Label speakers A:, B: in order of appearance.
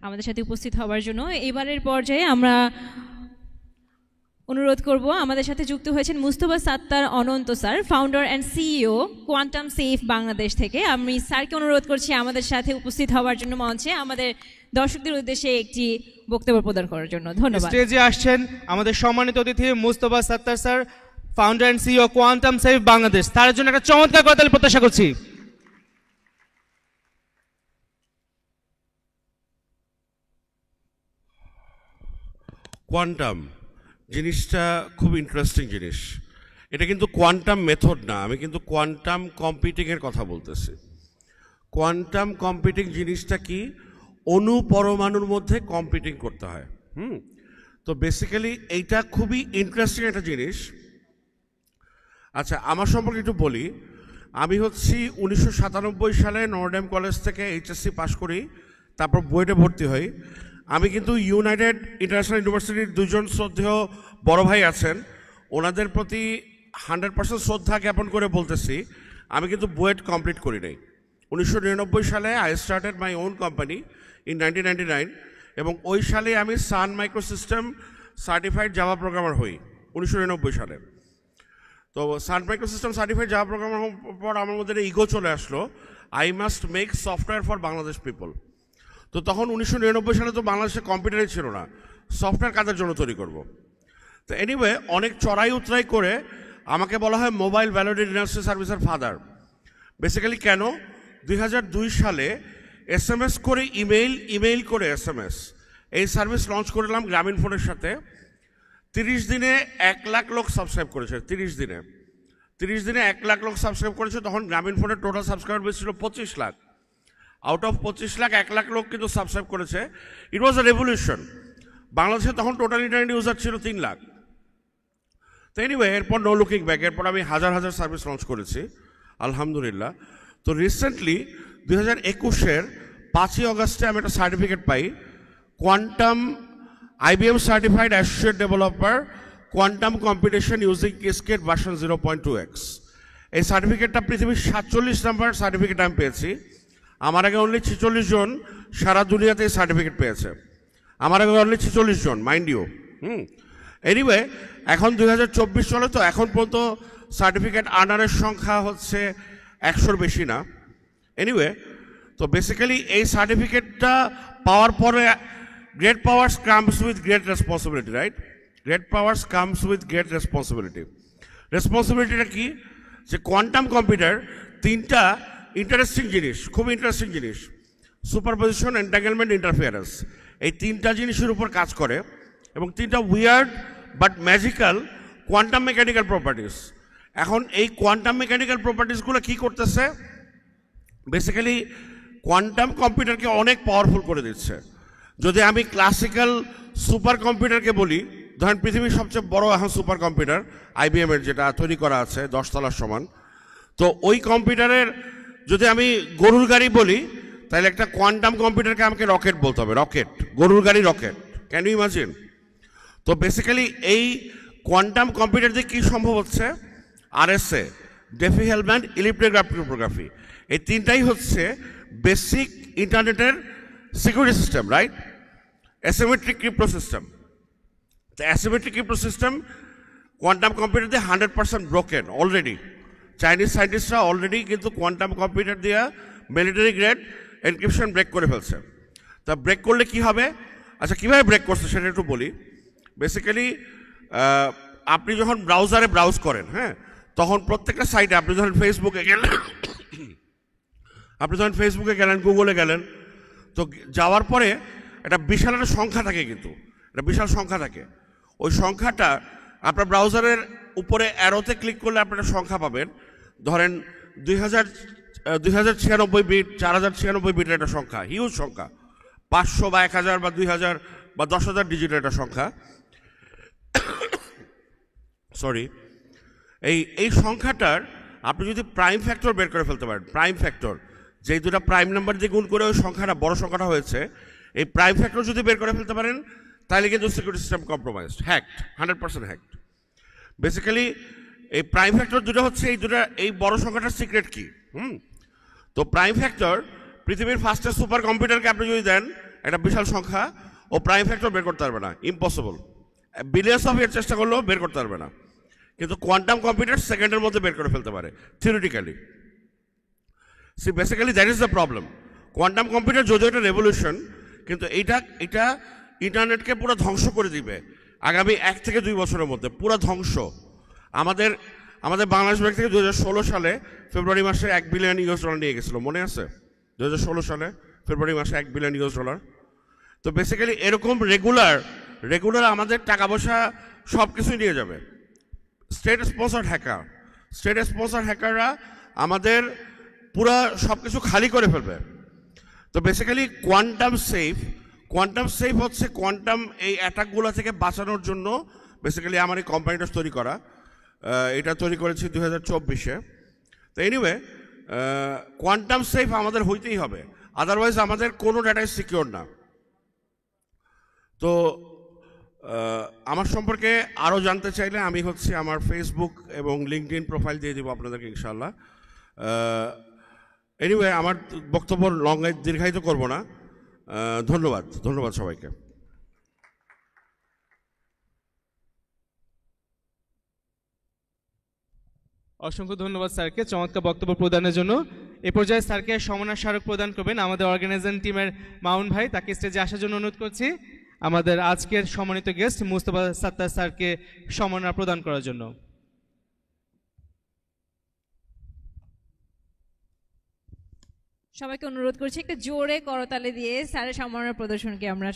A: আমাদের সাথে উপস্থিত হওয়ার জন্য। এবারের পর্যায়ে আমরা অনুরোধ করব, আমাদের সাথে যুক্ত হয়েছেন Mustafa Sattar Ananta sir, founder and CEO Quantum Safe Bangladesh থেকে। আমি স্যারকে অনুরোধ করছি আমাদের সাথে উপস্থিত হওয়ার জন্য মঞ্চে আমাদের দর্শকদের উদ্দেশ্যে একটি বক্তব্য প্রদান করার জন্য। ধন্যবাদ।
B: স্টেজে আসছেন আমাদের সম্মানিত অতিথি Mustafa Sattar sir, founder and CEO Quantum Safe Bangladesh. তার জন্য একটা চমৎকার করতালি প্রত্যাশা করছি।
C: কোয়ান্টাম জিনিসটা খুব ইন্টারেস্টিং জিনিস। এটা কিন্তু কোয়ান্টাম মেথড না, আমি কিন্তু কোয়ান্টাম কম্পিউটিংয়ের কথা বলতেছি। কোয়ান্টাম কম্পিউটিং জিনিসটা কি, অণু পরমাণুর মধ্যে কম্পিউটিং করতে হয়। তো বেসিক্যালি এইটা খুবই ইন্টারেস্টিং একটা জিনিস। আচ্ছা, আমার সম্পর্কে একটু বলি। আমি হচ্ছি 1997 সালে নর্ডেম কলেজ থেকে এইচএসসি পাশ করি, তারপর বুয়েটে ভর্তি হই। আমি কিন্তু ইউনাইটেড ইন্টারন্যাশনাল ইউনিভার্সিটির দুজন শ্রদ্ধেয় বড় ভাই আছেন, ওনাদের প্রতি 100% শ্রদ্ধা জ্ঞাপন করে বলতেছি, আমি কিন্তু বুয়েট কমপ্লিট করি নাই। 1999 সালে I started my own company in 1999, এবং ওই সালে আমি সান মাইক্রোসিস্টেম সার্টিফাইড জাভা প্রোগ্রামার হই 1999 সালে। তো সান মাইক্রোসিস্টেম সার্টিফাইড জাভা প্রোগ্রামার হওয়ার পর আমার মধ্যে ইগো চলে আসলো, I must make software for Bangladesh people. তো তখন 1999 সালে তো বাংলাদেশে কম্পিউটারই ছিল না, সফটওয়্যার কাদের জন্য তৈরি করব। তো এনিওয়ে, অনেক চড়াই উতরাই করে আমাকে বলা হয় মোবাইল ভ্যালিডেটেড ইন্ডাস্ট্রি সার্ভিসের ফাদার। বেসিক্যালি কেন, 2002 সালে SMS করে ইমেইল করে SMS, এই সার্ভিস লঞ্চ করলাম গ্রামীণ ফোনের সাথে। 30 দিনে 1 লাখ লোক সাবস্ক্রাইব করেছে। 30 দিনে 1 লাখ লোক সাবস্ক্রাইব করেছে। তখন গ্রামীণ ফোনের টোটাল সাবস্ক্রাইবার বেস ছিল 25 লাখ। আউট অফ 25 লাখ 1 লাখ লোক কিন্তু সাবস্ক্রাইব করেছে। ইট ওয়াজ আ রেভলিউশন। বাংলাদেশে তখন টোটাল ইন্টারনেট ইউজার ছিল 3 লাখ। তো এনিওয়ে, এরপর নো লুকিং ব্যাক, এরপর আমি হাজার হাজার সার্ভিস লঞ্চ করেছি আলহামদুলিল্লাহ। তো রিসেন্টলি 2021-এর 5ই অগস্টে আমি একটা সার্টিফিকেট পাই, quantum IBM certified associate developer quantum computation using Qiskit version 0.2x। এই সার্টিফিকেটটা পৃথিবীর 47 নম্বর সার্টিফিকেট আমি পেয়েছি। আমার আগে অনলি 46 জন সারা দুনিয়াতে এই সার্টিফিকেট পেয়েছে। আমার আগে অনলি 46 জন, মাইন্ড ইউ। এনিওয়ে, এখন 2024 চলে, তো এখন পর্যন্ত সার্টিফিকেট আনারের সংখ্যা হচ্ছে 100-র বেশি না। এনিওয়ে, তো বেসিক্যালি এই সার্টিফিকেটটা পাওয়ার পরে great powers comes with great responsibility, right? Great powers comes with great responsibility. রেসপন্সিবিলিটিটা কি, যে কোয়ান্টাম কম্পিউটার 3টা ইন্টারেস্টিং জিনিস, খুব ইন্টারেস্টিং জিনিস, সুপারপজিশন, এন্টাঙ্গেলমেন্ট, ইন্টারফিয়ারেন্স, এই 3টা জিনিসের উপর কাজ করে, এবং 3টা weird but magical quantum mechanical properties. এখন এই কোয়ান্টাম মেকানিক্যাল প্রপার্টিসগুলো কী করতেছে, বেসিক্যালি কোয়ান্টাম কম্পিউটারকে অনেক পাওয়ারফুল করে দিচ্ছে। যদি আমি ক্লাসিক্যাল সুপার কম্পিউটারকে বলি, ধরেন পৃথিবীর সবচেয়ে বড় এখন সুপার কম্পিউটার IBM-এর যেটা তৈরি করা আছে 10 তলার সমান, তো ওই কম্পিউটারের যদি আমি গরুর গাড়ি বলি, তাহলে একটা কোয়ান্টাম কম্পিউটারকে আমাকে রকেট বলতে হবে, রকেট, গরুর গাড়ি রকেট। Can you imagine? তো বেসিক্যালি এই কোয়ান্টাম কম্পিউটার দিয়ে কী সম্ভব হচ্ছে, RSA, ডেফি-হেলম্যান ইলিপ্টিক ক্রিপ্টোগ্রাফি, এই 3টাই হচ্ছে বেসিক ইন্টারনেটের security system, right? Asymmetric crypto system. তো asymmetric crypto system quantum computer দিয়ে 100% ব্রোকেন অলরেডি। চাইনিজ সায়েন্টিস্টরা অলরেডি কিন্তু কোয়ান্টাম কম্পিউটার দিয়ে মিলিটারি গ্রেড এনক্রিপশন ব্রেক করে ফেলছে। তা ব্রেক করলে কি হবে? আচ্ছা, কীভাবে ব্রেক করছে সেটা একটু বলি। বেসিক্যালি আপনি যখন ব্রাউজারে ব্রাউজ করেন, হ্যাঁ, তখন প্রত্যেকটা সাইটে আপনি যখন ফেসবুকে গেলেন, গুগলে গেলেন, তো যাওয়ার পরে একটা বিশাল একটা সংখ্যা থাকে, কিন্তু একটা বিশাল সংখ্যা থাকে। ওই সংখ্যাটা আপনার ব্রাউজারের উপরে অ্যারোতে ক্লিক করলে আপনি একটা সংখ্যা পাবেন। ধরেন 2096 বিট, 4096 বিটের একটা সংখ্যা, হিউজ সংখ্যা, 500 বা 1000 বা 2000 বা 10,000 ডিজিটের একটা সংখ্যা। সরি, এই সংখ্যাটার আপনি যদি প্রাইম ফ্যাক্টর বের করে ফেলতে পারেন, প্রাইম ফ্যাক্টর, যেই দুটা প্রাইম নাম্বার দিয়ে গুণ করে ওই সংখ্যাটা, বড় সংখ্যাটা হয়েছে, এই প্রাইম ফ্যাক্টর যদি বের করে ফেলতে পারেন, তাহলে কিন্তু security system compromised, hacked, 100% hacked. Basically এই প্রাইম ফ্যাক্টর দুটো হচ্ছে এই বড় সংখ্যাটার সিক্রেট কি। তো প্রাইম ফ্যাক্টর পৃথিবীর ফার্স্টেস্ট সুপার কম্পিউটারকে আপনি যদি দেন একটা বিশাল সংখ্যা, ও প্রাইম ফ্যাক্টর বের করতে পারবে না, ইম্পসিবল। বিলিয়ন্স অফ ইয়ার চেষ্টা করলেও বের করতে পারবে না, কিন্তু কোয়ান্টাম কম্পিউটার সেকেন্ডের মধ্যে বের করে ফেলতে পারে theoretically. See basically that is the problem. Quantum computer যদিও একটা রেভলিউশন, কিন্তু এটা ইন্টারনেটকে পুরো ধ্বংস করে দিবে আগামী 1 থেকে 2 বছরের মধ্যে, পুরো ধ্বংস। আমাদের বাংলাদেশ ব্যাংক থেকে 2016 সালে ফেব্রুয়ারি মাসে $1 বিলিয়ন নিয়ে গেছিল, মনে আছে? 2016 সালে ফেব্রুয়ারি মাসে $1 বিলিয়ন। তো বেসিক্যালি এরকম রেগুলার আমাদের টাকা পয়সা সব কিছুই নিয়ে যাবে। স্টেট স্পন্সর হ্যাকাররা আমাদের পুরা সব কিছু খালি করে ফেলবে। তো বেসিক্যালি কোয়ান্টাম সেফ হচ্ছে কোয়ান্টাম এই অ্যাটাকগুলো থেকে বাঁচানোর জন্য বেসিক্যালি আমার এই কোম্পানিটা তৈরি করা। এটা তৈরি করেছি 2024-এ। তো এনিওয়ে, কোয়ান্টাম সেফ আমাদের হইতেই হবে, আদারওয়াইজ আমাদের কোনো ডাটাই সিকিউর না। তো আমার সম্পর্কে আরও জানতে চাইলে আমি আমার ফেসবুক এবং লিঙ্কডইন প্রোফাইল দিয়ে দিব আপনাদেরকে ইনশাআল্লাহ। এনিওয়ে, আমার বক্তব্য দীর্ঘায়িত করব না। ধন্যবাদ সবাইকে।
B: অসংখ্য ধন্যবাদ স্যারকে চমৎকার বক্তব্য প্রদানের জন্য। এ পর্যায়ে স্যারকে সম্মাননা স্মারক প্রদান করবেন আমাদের অর্গানাইজিং টিমের মাউন ভাই, তাকে স্টেজে আসার জন্য অনুরোধ করছি। আমাদের আজকের সম্মানিত গেস্ট মুস্তফা সাত্তার স্যারকে সম্মাননা প্রদান করার জন্য।
A: সবাইকে অনুরোধ করছি একটু জোরে করতালি দিয়ে স্যারের সম্মাননা প্রদর্শনকে আমরা